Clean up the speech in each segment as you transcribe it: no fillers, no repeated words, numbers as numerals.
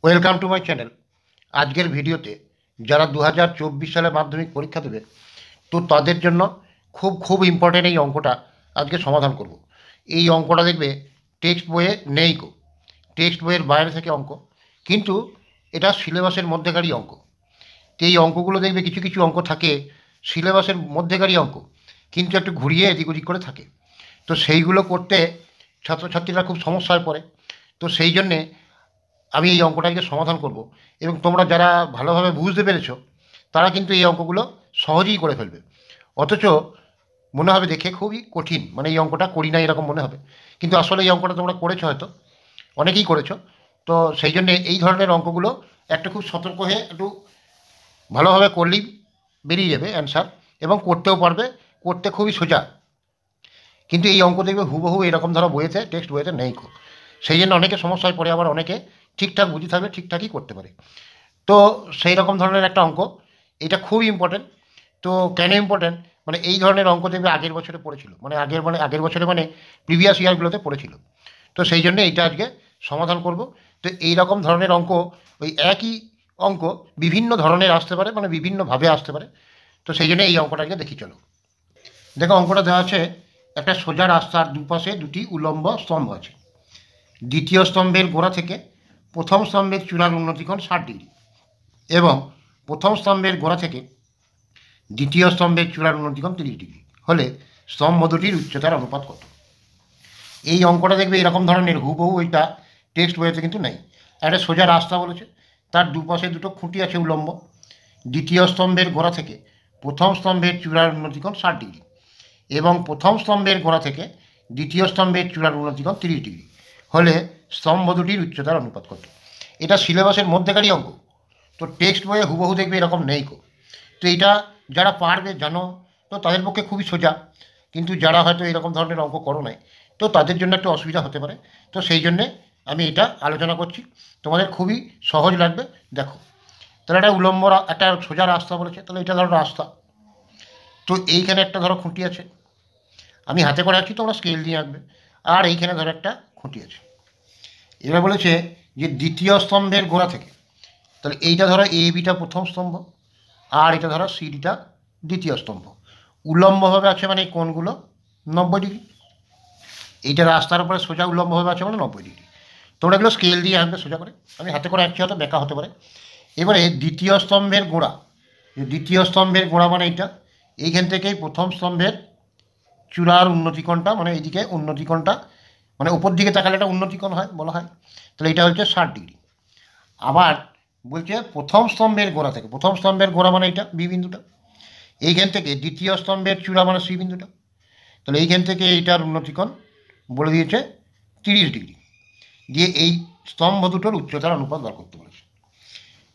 Welcome to my channel. আজকের ভিডিওতে যারা 2024 সালে মাধ্যমিক পরীক্ষা দেবে তো তাদের জন্য খুব ইম্পর্টেন্ট এই অঙ্কটা আজকে সমাধান করব। এই অঙ্কটা দেখবে টেক্সট বইয়ে নেই গো, টেক্সট বইয়ের বাইরে থেকে অঙ্ক, কিন্তু এটা সিলেবাসের মধ্যেকারই অঙ্ক। তো এই অঙ্কগুলো দেখবে কিছু কিছু অঙ্ক থাকে সিলেবাসের মধ্যেকারই অঙ্ক, কিন্তু একটু ঘুরিয়ে এদিক ওদিক করে থাকে। তো সেইগুলো করতে ছাত্রছাত্রীরা খুব সমস্যায় পড়ে। তো সেই জন্যে আমি এই অঙ্কটাকে সমাধান করব, এবং তোমরা যারা ভালোভাবে বুঝতে পেরেছো তারা কিন্তু এই অঙ্কগুলো সহজেই করে ফেলবে। অথচ মনে হবে দেখে খুবই কঠিন, মানে এই অঙ্কটা করি না এরকম মনে হবে, কিন্তু আসলে এই অঙ্কটা তোমরা করেছো, হয়তো অনেকেই করেছো। তো সেই জন্যে এই ধরনের অঙ্কগুলো একটু খুব সতর্ক হয়ে একটু ভালোভাবে করলেই বেরিয়ে যাবে অ্যান্সার, এবং করতেও পারবে, করতে খুবই সোজা। কিন্তু এই অঙ্ক দেখবে হুবহু এরকম ধরো বইয়েতে, টেক্সট বইয়েতে নেই খুব। সেই জন্য অনেকে সমস্যায় পড়ে, আবার অনেকে ঠিকঠাক বুঝে থাকলে ঠিকঠাকই করতে পারে। তো সেই রকম ধরনের একটা অঙ্ক, এটা খুব ইম্পর্টেন্ট। তো কেন ইম্পর্টেন্ট, মানে এই ধরনের অঙ্ক দেখবে আগের বছরে পড়েছিল, আগের বছরে মানে প্রিভিয়াস ইয়ারগুলোতে পড়েছিল। তো সেই জন্য এইটা আজকে সমাধান করব। তো এই রকম ধরনের অঙ্ক, ওই একই অঙ্ক বিভিন্ন ধরনের আসতে পারে, মানে বিভিন্নভাবে আসতে পারে। তো সেই জন্য এই অঙ্কটা আজকে দেখি চলো। দেখো অঙ্কটা দেওয়া আছে, একটা সোজা রাস্তার দুপাশে দুটি উলম্ব স্তম্ভ আছে। দ্বিতীয় স্তম্ভের গোড়া থেকে প্রথম স্তম্ভের চূড়ার উন্নতিকোণ 60 ডিগ্রি, এবং প্রথম স্তম্ভের গোড়া থেকে দ্বিতীয় স্তম্ভের চূড়ার উন্নতিকোণ 30 ডিগ্রি হলে স্তম্ভ দুটির উচ্চতার অনুপাত কত? এই অঙ্কটা দেখবে এরকম ধরনের হুবহু ওইটা টেক্সট বইতে কিন্তু নেই। একটা সোজা রাস্তা বলেছে, তার দুপাশে দুটো খুঁটি আছে উলম্ব। দ্বিতীয় স্তম্ভের গোড়া থেকে প্রথম স্তম্ভের চূড়ার উন্নতিকোণ 60 ডিগ্রি, এবং প্রথম স্তম্ভের গোড়া থেকে দ্বিতীয় স্তম্ভের চূড়ার উন্নতিকোণ 30 ডিগ্রি হলে স্তম্ভ দুটির উচ্চতার অনুপাত কত? এটা সিলেবাসের মধ্যেকারই অঙ্ক, তো টেক্সট বইয়ে হুবহু দেখবে এরকম নেই কো। তো এইটা যারা পারবে জানো তো তাদের পক্ষে খুবই সোজা, কিন্তু যারা হয়তো এরকম ধরনের অঙ্ক করো নাই তো তাদের জন্য একটু অসুবিধা হতে পারে। তো সেই জন্যে আমি এটা আলোচনা করছি, তোমাদের খুবই সহজ লাগবে। দেখো, তাহলে একটা একটা সোজা রাস্তা বলেছে, তাহলে এটা ধরো রাস্তা। তো এইখানে একটা ধরো খুঁটি আছে, আমি হাতে করে আঁকছি, তোমরা স্কেল দিয়ে আঁকবে। আর এইখানে ধরো একটা খুঁটি আছে। এবার বলেছে যে দ্বিতীয় স্তম্ভের গোড়া থেকে, তাহলে এইটা ধরো এ বিটা প্রথম স্তম্ভ, আর এটা ধরো সি ডিটা দ্বিতীয় স্তম্ভ। উলম্বভাবে আছে মানে এই কোণগুলো 90 ডিগ্রি। এইটা রাস্তার উপরে সোজা উলম্বভাবে আছে মানে 90 ডিগ্রি। তোমরা এগুলো স্কেল দিয়ে আঁকবে সোজা করে, আমি হাতে করে আঁকছি, হয়তো বেঁকা হতে পারে। এবারে দ্বিতীয় স্তম্ভের গোড়া, দ্বিতীয় স্তম্ভের গোড়া মানে এইটা, এইখান থেকেই প্রথম স্তম্ভের চূড়ার উন্নতিকোণটা, মানে এইদিকে উন্নতিকোণটা, মানে উপর দিকে তাকালে এটা উন্নতিকোণ হয় বলা হয়, তাহলে এটা হচ্ছে 60 ডিগ্রি। আবার বলছে প্রথম স্তম্ভের গোড়া থেকে, প্রথম স্তম্ভের গোড়া মানে এটা বি বিন্দুটা, এইখান থেকে দ্বিতীয় স্তম্ভের চূড়া মানে সি বিন্দুটা, তাহলে এইখান থেকে এইটার উন্নতিকোণ বলে দিয়েছে 30 ডিগ্রি, দিয়ে এই স্তম্ভ দুটোর উচ্চতার অনুপাত বার করতে বলেছে।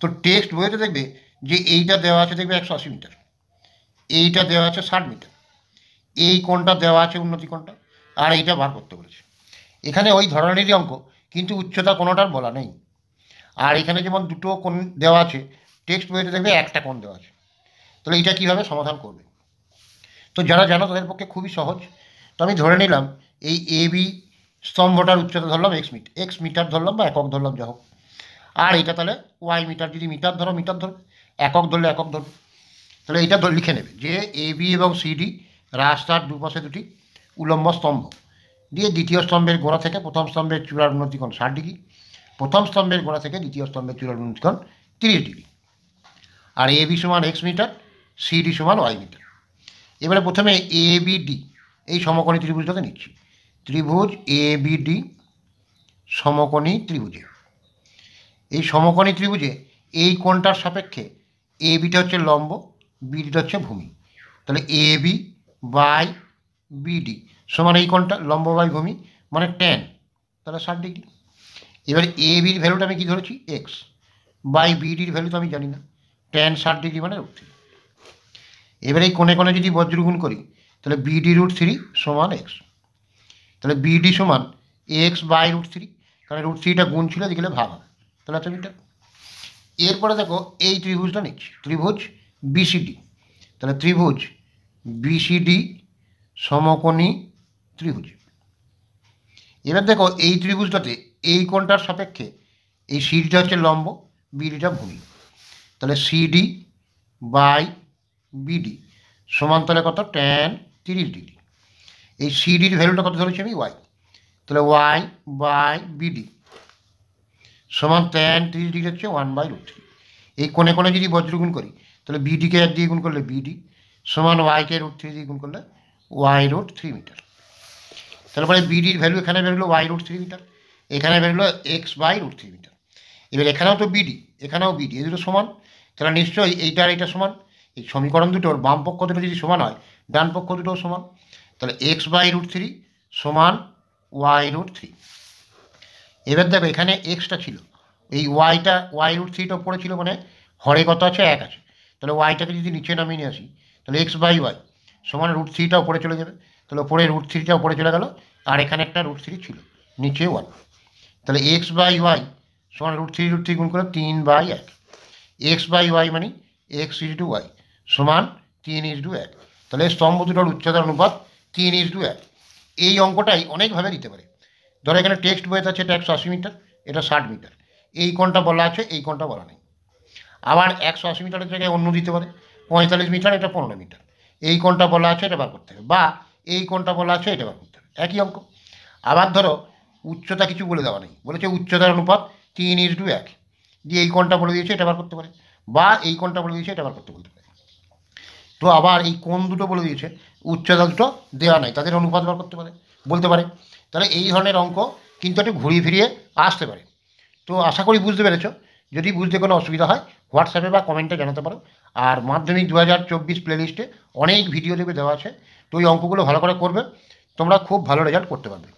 তো টেক্সট বইতে দেখবে যে এইটা দেওয়া আছে দেখবে 180 মিটার, এইটা দেওয়া আছে 60 মিটার, এই কোণটা দেওয়া আছে উন্নতিকোণটা, আর এইটা বার করতে বলেছে। এখানে ওই ধরনেরই অঙ্ক, কিন্তু উচ্চতা কোনোটার বলা নেই। আর এখানে যেমন দুটো কোণ দেওয়া আছে, টেক্সট বইতে দেখবে একটা কোণ দেওয়া আছে। তাহলে এটা কীভাবে সমাধান করবে? তো যারা জানো তাদের পক্ষে খুবই সহজ। তো আমি ধরে নিলাম এই এ বি স্তম্ভটার উচ্চতা ধরলাম এক্স মিটার ধরলাম, বা একক ধরলাম, যা হোক। আর এটা তাহলে ওয়াই মিটার, যদি মিটার ধরো মিটার ধরবে, একক ধরলে একক ধরবে। তাহলে এটা লিখে নেবে যে এ বি এবং সিডি রাস্তার দুপাশে দুটি উলম্ব স্তম্ভ, দিয়ে দ্বিতীয় স্তম্ভের গোড়া থেকে প্রথম স্তম্ভের চূড়ার উন্নতিকোণ 60 ডিগ্রি, প্রথম স্তম্ভের গোড়া থেকে দ্বিতীয় স্তম্ভের চূড়ার উন্নতিকোণ 30 ডিগ্রি, আর এ বি সমান এক্স মিটার, সিডি সমান ওয়াই মিটার। এবারে প্রথমে এ বি ডি এই সমকোণী ত্রিভুজটাকে নিচ্ছি। ত্রিভুজ এ বি ডি সমকোণী ত্রিভুজে, এই সমকোণী ত্রিভুজে এই কোণটার সাপেক্ষে এ বিটা হচ্ছে লম্ব, বিডিটা হচ্ছে ভূমি, তাহলে এ বি বাই বিডি সমান এই কোণটা লম্ব বাই ভূমি মানে ট্যান, তাহলে 60 ডিগ্রি। এবার এ বির ভ্যালুটা আমি কী ধরেছি এক্স, বাই বিডির ভ্যালু তো আমি জানি না, ট্যান 60 ডিগ্রি মানে √3। এবার এই কোণে কোণে যদি বজ্রগুণ করি তাহলে বিডি √3 সমান এক্স, তাহলে বিডি সমান এক্স বাই √3, কারণ √3টা গুণ ছিল, এদিকে ভাগ হবে, তাহলে এত মিটার। এরপরে দেখো এই ত্রিভুজটা নিচ্ছি, ত্রিভুজ বিসিডি, তাহলে ত্রিভুজ বিসিডি সমকোণী ত্রিভুজ। এবার দেখো এই ত্রিভুজটাতে এই কোণটার সাপেক্ষে এই সিডিটা হচ্ছে লম্ব, বিডিটা ভূমি। তাহলে সিডি বাই বিডি সমান তাহলে কত, ট্যান 30°। এই সিডির ভ্যালুটা কত ধরেছি আমি, ওয়াই। তাহলে ওয়াই বাই বিডি সমান ট্যান 30° হচ্ছে 1/√3। এই কোণে কোণে যদি বজ্রগুণ করি তাহলে বিডিকে 1 দিয়ে গুণ করলে বিডি সমান ওয়াইকে √3 দিয়ে গুণ করলে y√3 মিটার। তারপরে বিডির ভ্যালু এখানে বেরোলো y√3 মিটার, এখানে বেরোলো x/√3 মিটার। এবার এখানেও তো বিডি, এখানেও বিডি, এই দুটো সমান। তাহলে নিশ্চয়ই এইটা আর এইটা সমান। এই সমীকরণ দুটোর বাম পক্ষ দুটো যদি সমান হয়, ডান পক্ষ দুটোও সমান। তাহলে x/√3 সমান y√3। এবার দেখো এখানে এক্সটা ছিল, এই ওয়াইটা y√3টা উপরে ছিল, মানে হরে কত আছে, 1 আছে। তাহলে ওয়াইটাকে যদি নিচে নামিয়ে নিয়ে আসি তাহলে x/y সমান √3টা উপরে চলে যাবে। তাহলে উপরে √3টা উপরে চলে গেল, আর এখানে একটা √3 ছিল, নিচে 1। তাহলে x/y সমান √3 গুণ করে 3/1। x/y মানে x/y সমান 3:1। তাহলে স্তম্ভ দুটোর উচ্চতার অনুপাত 3:1। এই অঙ্কটাই অনেকভাবে দিতে পারে। ধরো এখানে টেক্সট বইতে আছে এটা 180 মিটার, এটা 60 মিটার, এই কোণটা বলা আছে, এই কোণটা বলা নেই। আবার 180 মিটারের জায়গায় অন্য দিতে পারে, 45 মিটার, এটা 15 মিটার, এই কোণটা বলা আছে, এটা বার করতে হবে। বা এই কোণটা বলা আছে, এটা বার করতে হবে, একই অঙ্ক। আবার ধরো উচ্চতা কিছু বলে দেওয়া নেই, বলেছে উচ্চতার অনুপাত 3:1, দিয়ে এই কোণটা বলে দিয়েছে, এটা বার করতে পারে। বা এই কোণটা বলে দিয়েছে, এটা বার করতে বলতে পারে। তো আবার এই কোণ দুটো বলে দিয়েছে, উচ্চতা দুটো দেওয়া নাই, তাদের অনুপাত বার করতে পারে, বলতে পারে। তাহলে এই ধরনের অঙ্ক কিন্তু একটু ঘুরিয়ে ফিরিয়ে আসতে পারে। তো আশা করি বুঝতে পেরেছ। যদি বুঝতে কোনো অসুবিধা হয় হোয়াটসঅ্যাপে বা কমেন্টে জানাতে পারো। আর মাধ্যমিক 2024 প্লেলিস্টে অনেক ভিডিও দেবে দেওয়া আছে, তো ওই অঙ্কগুলো ভালো করে করবে, তোমরা খুব ভালো রেজাল্ট করতে পারবে।